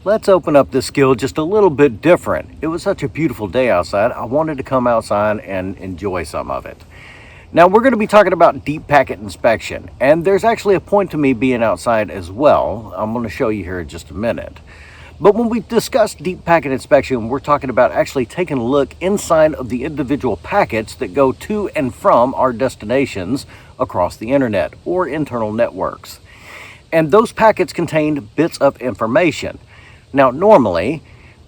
Let's open up this skill just a little bit different. It was such a beautiful day outside, I wanted to come outside and enjoy some of it. Now we're going to be talking about deep packet inspection, and there's actually a point to me being outside as well. I'm going to show you here in just a minute. But when we discuss deep packet inspection, we're talking about actually taking a look inside of the individual packets that go to and from our destinations across the internet or internal networks. And those packets contain bits of information. Now, normally,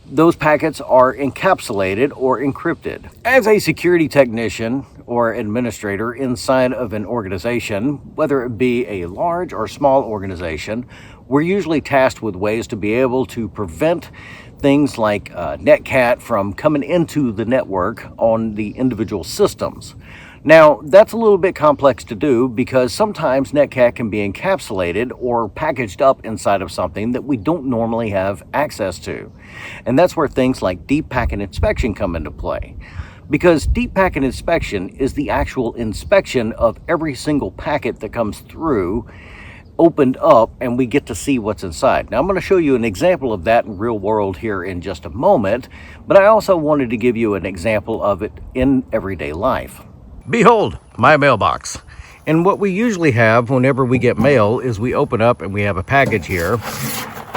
those packets are encapsulated or encrypted. As a security technician or administrator inside of an organization, whether it be a large or small organization, we're usually tasked with ways to be able to prevent things like netcat from coming into the network on the individual systems. Now, that's a little bit complex to do because sometimes netcat can be encapsulated or packaged up inside of something that we don't normally have access to. And that's where things like deep packet inspection come into play. Because deep packet inspection is the actual inspection of every single packet that comes through, opened up, and we get to see what's inside. Now I'm going to show you an example of that in real world here in just a moment, but I also wanted to give you an example of it in everyday life. Behold, my mailbox. And what we usually have whenever we get mail is we open up and we have a package here.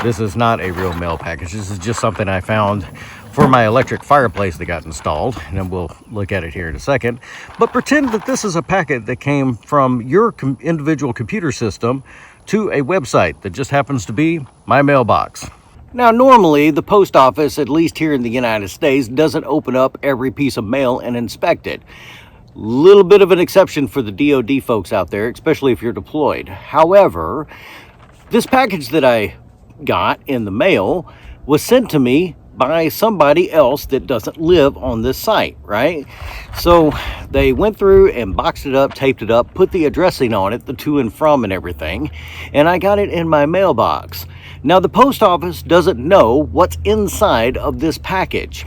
This is not a real mail package. This is just something I found for my electric fireplace that got installed, and then we'll look at it here in a second. But pretend that this is a packet that came from your individual computer system to a website that just happens to be my mailbox. Now, normally the post office, at least here in the United States, doesn't open up every piece of mail and inspect it. Little bit of an exception for the DoD folks out there, especially if you're deployed. However, this package that I got in the mail was sent to me by somebody else that doesn't live on this site, right? So they went through and boxed it up, taped it up, put the addressing on it, the to and from and everything, and I got it in my mailbox. Now the post office doesn't know what's inside of this package.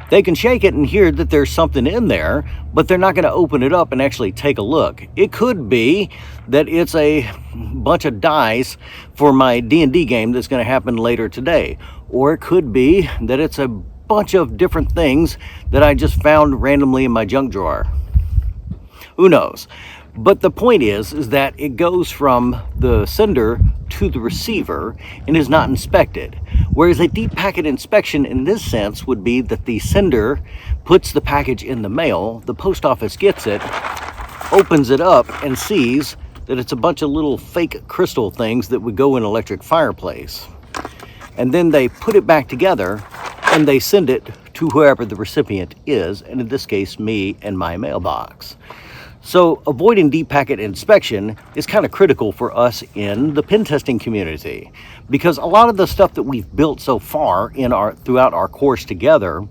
They can shake it and hear that there's something in there, but they're not going to open it up and actually take a look. It could be that it's a bunch of dice for my D&D game that's going to happen later today. Or it could be that it's a bunch of different things that I just found randomly in my junk drawer. Who knows? But the point is that it goes from the sender to the receiver and is not inspected. Whereas a deep packet inspection in this sense would be that the sender puts the package in the mail, the post office gets it, opens it up, and sees that it's a bunch of little fake crystal things that would go in an electric fireplace. And then they put it back together and they send it to whoever the recipient is, and in this case, me and my mailbox. So avoiding deep packet inspection is kind of critical for us in the pen testing community, because a lot of the stuff that we've built so far throughout our course together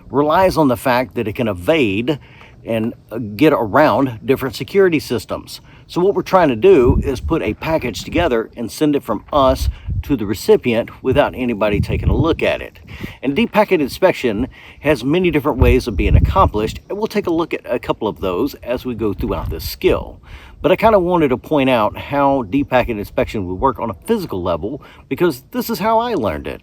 relies on the fact that it can evade and get around different security systems. So what we're trying to do is put a package together and send it from us to the recipient without anybody taking a look at it. And deep packet inspection has many different ways of being accomplished, and we'll take a look at a couple of those as we go throughout this skill. But I kind of wanted to point out how deep packet inspection would work on a physical level, because this is how I learned it.